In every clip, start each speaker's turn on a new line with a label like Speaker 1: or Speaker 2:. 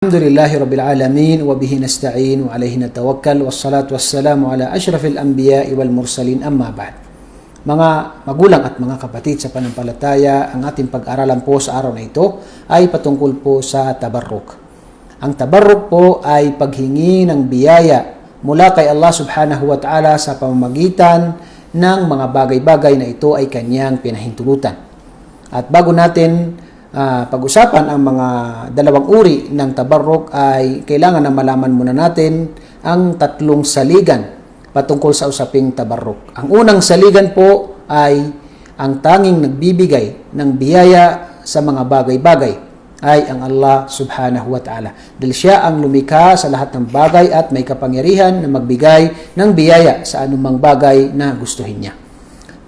Speaker 1: Alhamdulillahi Rabbil Alamin wa bihi nasta'in wa alayhi natawakkal wassalatu wassalamu ala ashrafil anbiya'i wal mursalin amma ba'd. Mga magulang at mga kapatid sa panampalataya, ang ating pag-aralan po sa araw na ito ay patungkol po sa tabarruk. Ang tabarruk po ay paghingi ng biyaya mula kay Allah subhanahu wa ta'ala sa pamamagitan ng mga bagay-bagay na ito ay kanyang pinahintulutan. At bago natin pag-usapan ang mga dalawang uri ng tabarruk, ay kailangan na malaman muna natin ang tatlong saligan patungkol sa usaping tabarruk. Ang unang saligan po ay ang tanging nagbibigay ng biyaya sa mga bagay-bagay ay ang Allah subhanahu wa ta'ala. Dahil siya ang lumikha sa lahat ng bagay at may kapangyarihan na magbigay ng biyaya sa anumang bagay na gustuhin niya.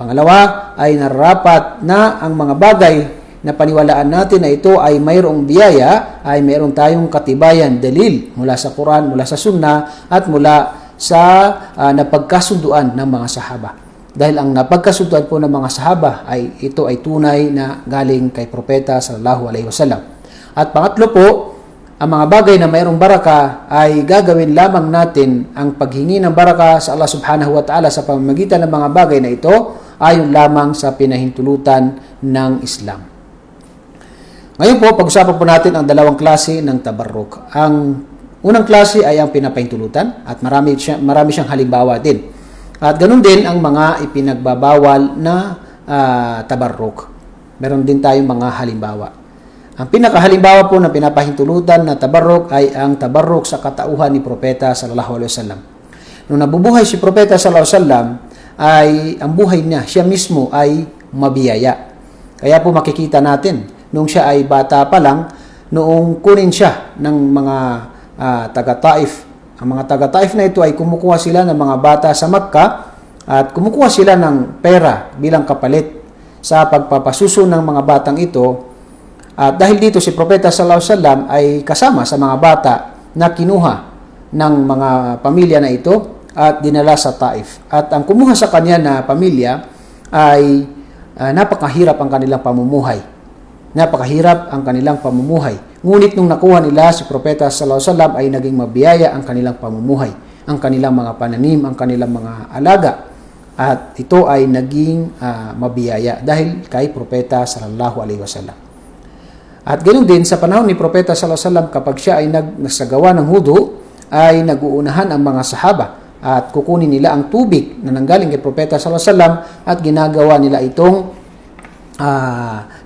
Speaker 1: Pangalawa ay nararapat na ang mga bagay na paniwalaan natin na ito ay mayroong biyaya, ay mayroong tayong katibayan, dalil mula sa Quran, mula sa Sunnah, at mula sa napagkasunduan ng mga sahaba. Dahil ang napagkasunduan po ng mga sahaba ay ito ay tunay na galing kay Propeta sallallahu alaihi wasallam. At pangatlo po, ang mga bagay na mayroong baraka ay gagawin lamang natin ang paghingi ng baraka sa Allah subhanahu wa ta'ala sa pamamagitan ng mga bagay na ito ayon lamang sa pinahintulutan ng Islam. Ngayon po, pag-usapan po natin ang dalawang klase ng tabarruk. Ang unang klase ay ang pinapahintulutan at marami siyang halimbawa din. At ganun din ang mga ipinagbabawal na tabarruk. Meron din tayong mga halimbawa. Ang pinakahalimbawa po ng pinapahintulutan na tabarruk ay ang tabarruk sa katauhan ni Propeta sallallahu alaihi wasallam. Nung nabubuhay si Propeta sallallahu alaihi wasallam, ay ang buhay niya, siya mismo ay mabiyaya. Kaya po makikita natin, nung siya ay bata pa lang, noong kunin siya ng mga taga-Taif. Ang mga taga-Taif na ito ay kumukuha sila ng mga bata sa Makkah at kumukuha sila ng pera bilang kapalit sa pagpapasuso ng mga batang ito. At dahil dito si Propeta sallallahu alaihi wasallam ay kasama sa mga bata na kinuha ng mga pamilya na ito at dinala sa Taif. At ang kumuha sa kanya na pamilya ay napakahirap ang kanilang pamumuhay. Napakahirap ang kanilang pamumuhay. Ngunit nung nakuha nila si Propeta sallallahu alaihi wasallam ay naging mabiyaya ang kanilang pamumuhay, ang kanilang mga pananim, ang kanilang mga alaga. At ito ay naging mabiyaya dahil kay Propeta sallallahu alaihi wasallam. At ganoon din sa panahon ni Propeta sallallahu alaihi wasallam, kapag siya ay nagsagawa ng hudu, ay naguunahan ang mga sahaba at kukunin nila ang tubig na nanggaling kay Propeta sallallahu alaihi wasallam at ginagawa nila itong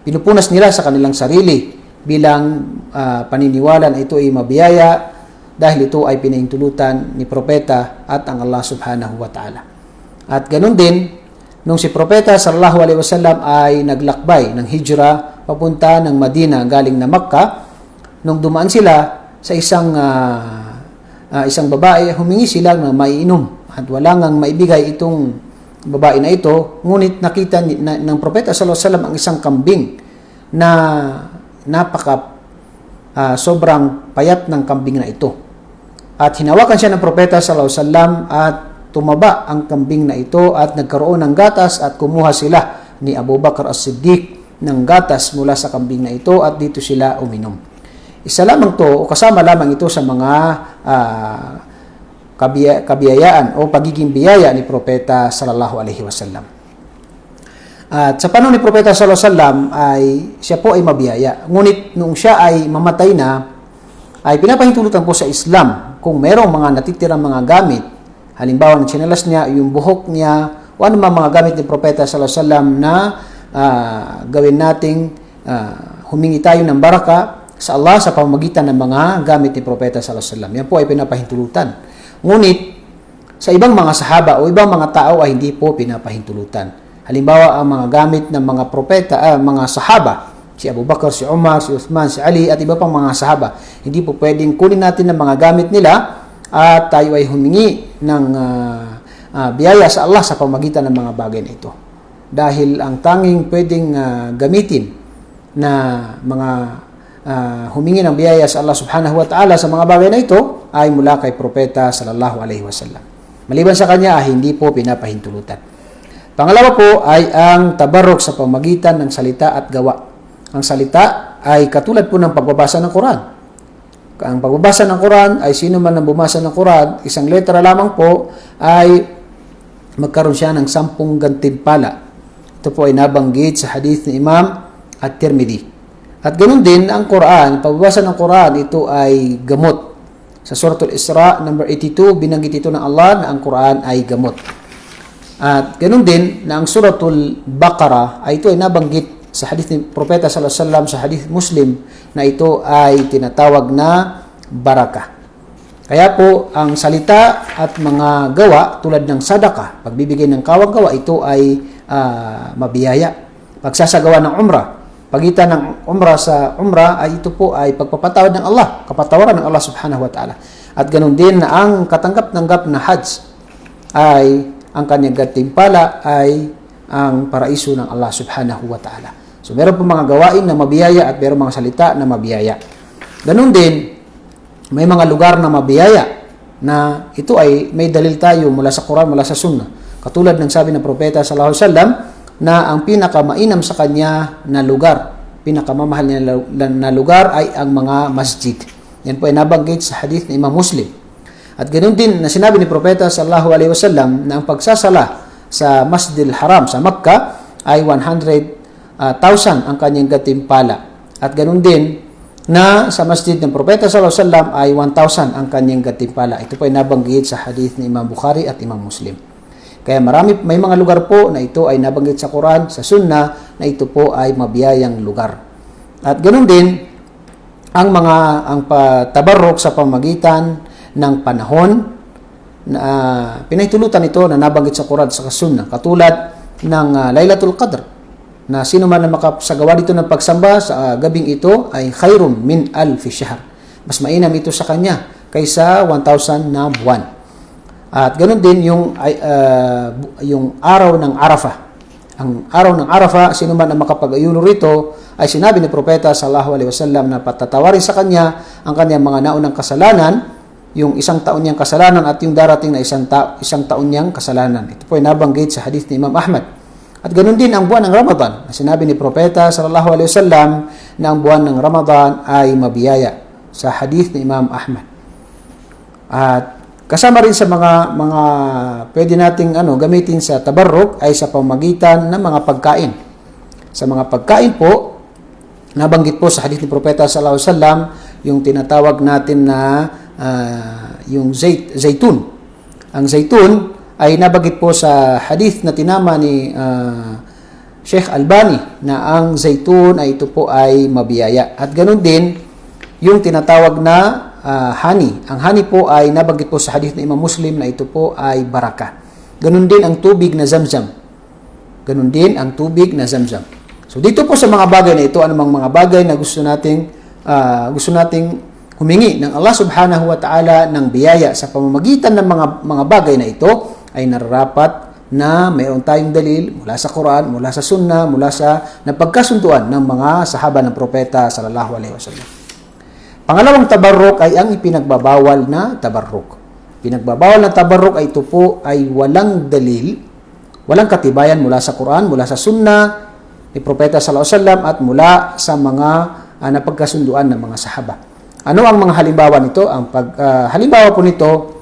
Speaker 1: pinupunas nila sa kanilang sarili bilang paniniwala na ito ay mabiyaya dahil ito ay pinahintulutan ni Propeta at ang Allah subhanahu wa ta'ala. At ganun din, nung si Propeta sallallahu alaihi wasallam ay naglakbay ng hijra papunta ng Madina galing na Makkah, nung dumaan sila sa isang babae, humingi sila ng maiinom at wala ngang maibigay itong babae na ito, ngunit nakita ng Propeta sallallahu alaihi wasallam ang isang kambing na sobrang payat ng kambing na ito. At hinawakan siya ng Propeta sallallahu alaihi wasallam at tumaba ang kambing na ito at nagkaroon ng gatas at kumuha sila ni Abu Bakr as-Siddiq ng gatas mula sa kambing na ito at dito sila uminom. Isa lamang to o kasama lamang ito sa mga kabiyayaan o pagiging biyaya ni Propeta sallallahu alaihi wasallam. At sa panahon ni Propeta sallallahu alaihi wasallam ay siya po ay mabiyaya. Ngunit nung siya ay mamatay na, ay pinapahintulutan po sa Islam kung mayroong mga natitirang mga gamit, halimbawa ng tsinelas niya, yung buhok niya, o anumang mga gamit ni Propeta sallallahu alaihi wasallam na gawin nating humingi tayo ng baraka sa Allah sa pamamagitan ng mga gamit ni Propeta sallallahu alaihi wasallam. Yan po ay pinapahintulutan. Ngunit, sa ibang mga sahaba o ibang mga tao ay hindi po pinapahintulutan. Halimbawa, ang mga gamit ng mga propeta, mga sahaba, si Abu Bakr, si Umar, si Uthman, si Ali, at iba pang mga sahaba, hindi po pwedeng kunin natin ng mga gamit nila at tayo ay humingi ng biyaya sa Allah sa pamagitan ng mga bagay na ito. Dahil ang tanging pwedeng gamitin na mga humingi ng biyaya sa Allah subhanahu wa ta'ala sa mga bagay na ito ay mula kay Propeta sallallahu alaihi wasallam. Maliban sa kanya ay hindi po pinapahintulutan. Pangalawa po ay ang tabarruk sa pamamagitan ng salita at gawa. Ang salita ay katulad po ng pagbabasa ng Quran. Ang pagbabasa ng Quran ay sino man ang bumasa ng Quran, isang letra lamang po ay magkaroon siya ng 10 gantimpala. Ito po ay nabanggit sa hadith ni Imam At-Tirmidhi. At ganoon din ang Quran, pagbabasa ng Quran, ito ay gamot. Sa Suratul Isra, number 82, binanggit ito ng Allah na ang Quran ay gamot. At ganoon din na ang Suratul Baqarah ay ito ay nabanggit sa hadith ni Propeta sallallahu alaihi wasallam, sa hadith Muslim, na ito ay tinatawag na barakah. Kaya po ang salita at mga gawa tulad ng sadaka, pagbibigay ng kawang gawa, ito ay mabiyaya. Pagsasagawa ng umrah, pagitan ng umrah sa umrah ay ito po ay pagpapatawad ng Allah, kapatawaran ng Allah subhanahu wa ta'ala. At ganoon din na ang katanggap-tanggap na hajj ay ang kanyang gantimpala ay ang paraiso ng Allah subhanahu wa ta'ala. So meron po mga gawain na mabiyaya at meron mga salita na mabiyaya. Ganoon din, may mga lugar na mabiyaya na ito ay may dalil tayo mula sa Quran, mula sa Sunnah. Katulad ng sabi ng Propeta sallallahu alaihi wasallam na ang pinakamainam sa kanya na lugar, pinakamamahal niya na lugar ay ang mga masjid. Yan po ay nabanggit sa hadith ng Imam Muslim. At ganoon din na sinabi ni Propeta sallallahu alaihi wasallam na ang pagsasala sa Masjidil Haram sa Makkah ay 100,000 ang kanyang gantimpala. At ganoon din na sa masjid ng Propeta sallallahu alaihi wasallam ay 1,000 ang kanyang gantimpala. Ito po ay nabanggit sa hadith ni Imam Bukhari at Imam Muslim. Kaya may mga lugar po na ito ay nabanggit sa Quran, sa Sunnah, na ito po ay mabiyayang lugar. At ganoon din ang tabarruk sa pamagitan ng panahon na pinahitulutan ito na nabanggit sa Quran sa Sunnah, katulad ng Lailatul Qadr, na sino man na makasagawa dito ng pagsamba sa gabing ito ay khairum min alfi shahr. Mas mainam ito sa kanya kaysa 1,000 na buwan. At ganoon din yung araw ng Arafah. Ang araw ng Arafah, sino man ang makapag-ayuno rito, ay sinabi ni Propeta sallallahu alaihi wasallam na patatawarin sa kanya ang kanyang mga naunang kasalanan, yung 1 taon niyang kasalanan at yung darating na 1 taon niyang kasalanan. Ito po ay nabanggit sa hadith ni Imam Ahmad. At ganoon din ang buwan ng Ramadan. Sinabi ni Propeta sallallahu alaihi wasallam na ang buwan ng Ramadan ay mabiyaya sa hadith ni Imam Ahmad. At kasama rin sa mga pwede nating gamitin sa tabarruk ay sa pamamagitan ng mga pagkain. Sa mga pagkain po, nabanggit po sa hadith ni Propeta sallallahu alaihi wasallam yung tinatawag natin na yung zaytun. Ang zaytun ay nabanggit po sa hadith na tinama ni Sheikh Albani na ang zaytun ay ito po ay mabiyaya. At ganoon din yung tinatawag na honey. Ang honey po ay nabanggit po sa hadith ng Imam Muslim na ito po ay baraka. Ganun din ang tubig na Zamzam. Ganun din ang tubig na Zamzam. So dito po sa mga bagay na ito, anumang mga bagay na gusto nating humingi ng Allah subhanahu wa ta'ala ng biyaya sa pamamagitan ng mga bagay na ito, ay nararapat na mayroon tayong dalil mula sa Quran, mula sa Sunnah, mula sa napagkasunduan ng mga sahaba ng Propeta sallallahu alaihi wasallam. Pangalawang tabarruk ay ang ipinagbabawal na tabarruk. Pinagbabawal na tabarruk ay ito po ay walang dalil, walang katibayan mula sa Quran, mula sa Sunnah ni Propeta sallallahu alaihi wasallam at mula sa mga napagkasunduan ng mga sahaba. Ano ang mga halimbawa nito? Ang halimbawa po nito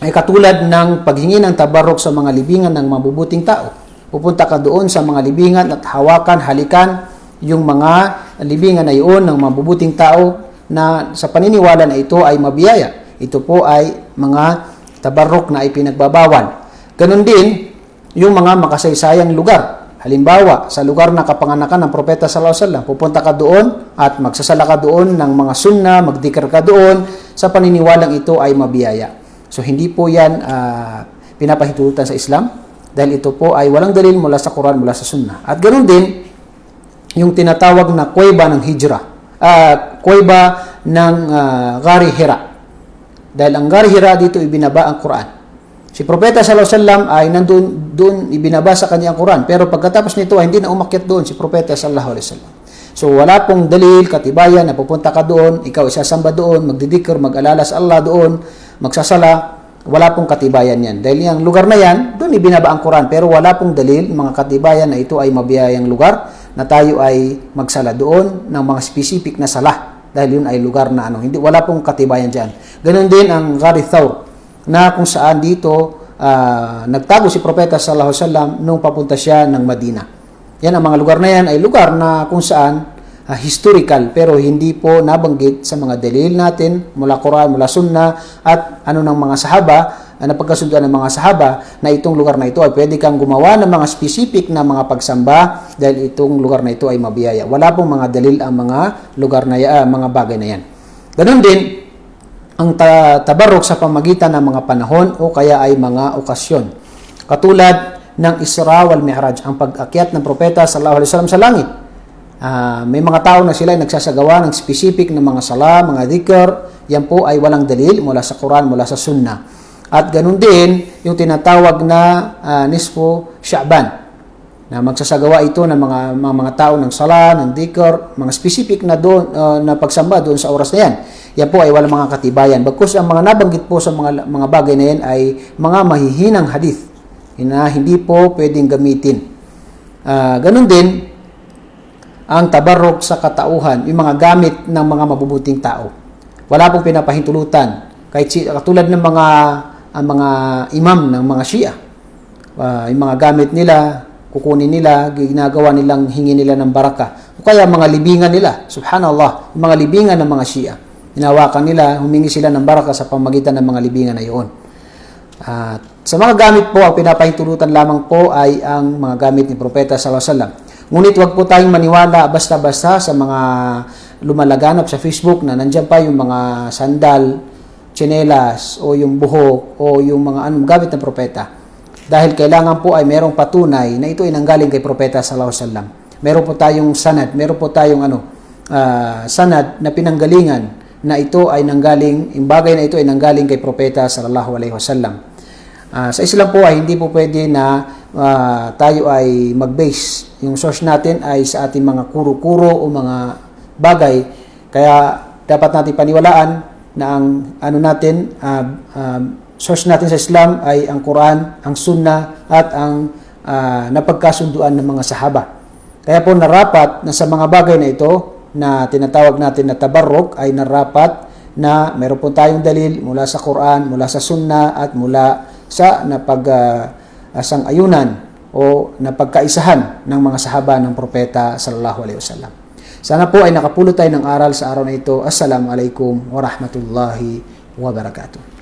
Speaker 1: ay katulad ng paghingi ng tabarruk sa mga libingan ng mabubuting tao. Pupunta ka doon sa mga libingan at hawakan, halikan yung mga libingan na iyon ng mabubuting tao na sa paniniwala na ito ay mabiyaya. Ito po ay mga tabarruk na ipinagbabawal. Ganun din yung mga makasaysayang lugar. Halimbawa, sa lugar na kapanganakan ng Propeta sallallahu alaihi wasallam, pupunta ka doon at magsasala ka doon ng mga sunnah, magdikir ka doon sa paniniwalang ito ay mabiyaya. So hindi po yan pinapahintulutan sa Islam dahil ito po ay walang dalil mula sa Quran, mula sa sunnah. At ganun din yung tinatawag na kuweba ng hijrah. Kuweba ng Ghari Hira. Dahil ang Ghari Hira dito ibinaba ang Quran. Si Propeta sallallahu alaihi wasallam ay doon ibinaba sa kanya ang Quran. Pero pagkatapos nito ay hindi na umakyat doon si Propeta sallallahu alaihi wasallam. So wala pong dalil, katibayan na pupunta ka doon, ikaw isasamba doon, magdidikir, mag-alala sa Allah doon, magsasala. Wala pong katibayan yan. Dahil yung lugar na yan, doon ibinaba ang Quran. Pero wala pong dalil, mga katibayan na ito ay mabiyayang lugar na tayo ay magsala doon ng mga specific na sala dahil yun ay lugar na hindi, wala pong katibayan dyan. Ganon din ang Ghari Thawr, na kung saan dito nagtago si Propeta sallallahu alaihi wasallam nung papunta siya ng Madina. Yan, ang mga lugar na yan ay lugar na kung saan historical, pero hindi po nabanggit sa mga dalil natin mula Quran, mula Sunnah at ng mga sahaba, napagkasunduan ng mga sahaba na itong lugar na ito ay pwede kang gumawa ng mga specific na mga pagsamba dahil itong lugar na ito ay mabiyaya. Wala pong mga dalil ang mga lugar na mga bagay na yan. Ganon din ang tabarruk sa pamagitan ng mga panahon o kaya ay mga okasyon. Katulad ng Isra wal Mi'raj, ang pag-akyat ng Propeta sallallahu alaihi wasallam sa langit. May mga tao na sila ay nagsasagawa ng specific na mga sala, mga dhikr. Yan po ay walang dalil mula sa Quran, mula sa Sunnah. At ganun din yung tinatawag na Nisfu Sha'ban, na magsasagawa ito ng mga tao ng sala, ng dhikr, mga specific na na pagsamba doon sa oras na yan. Yan po ay walang mga katibayan. Bagkus ang mga nabanggit po sa mga bagay na yan ay mga mahihinang hadith na hindi po pwedeng gamitin. Ganun din ang tabarruk sa katauhan, yung mga gamit ng mga mabubuting tao. Wala pong pinapahintulutan. Katulad ng mga imam ng mga Shia. Yung mga gamit nila, kukunin nila, ginagawa nilang hingi nila ng baraka. O kaya mga libingan nila, subhanallah, yung mga libingan ng mga Shia. Hinawakan nila, humingi sila ng baraka sa pamagitan ng mga libingan na iyon. Sa mga gamit po, ang pinapahintulutan lamang po ay ang mga gamit ni Propeta sallallahu alaihi wasallam. Ngunit wag po tayong maniwala basta-basta sa mga lumalaganap sa Facebook na nandiyan pa yung mga sandal, tsinelas, o yung buhok, o yung mga gamit ng Propeta. Dahil kailangan po ay merong patunay na ito ay nanggaling kay Propeta sallallahu alaihi wasallam. Meron po tayong sanad, meron po tayong sanad na pinanggalingan na ito ay nanggaling, yung bagay na ito ay nanggaling kay Propeta sallallahu alaihi wasallam. Sa Islam po ay hindi po pwede na tayo ay mag-base. Yung source natin ay sa ating mga kuro-kuro o mga bagay. Kaya dapat natin paniwalaan na ang source natin sa Islam ay ang Quran, ang Sunnah at ang napagkasunduan ng mga sahaba. Kaya po narapat na sa mga bagay na ito na tinatawag natin na tabarruk ay narapat na meron po tayong dalil mula sa Quran, mula sa Sunnah at mula sa napag-sang-ayunan o napagkaisahan ng mga sahaba ng Propeta sallallahu alaihi wasallam. Sana po ay nakapulot tayo ng aral sa araw na ito. Assalamualaikum warahmatullahi wabarakatuh.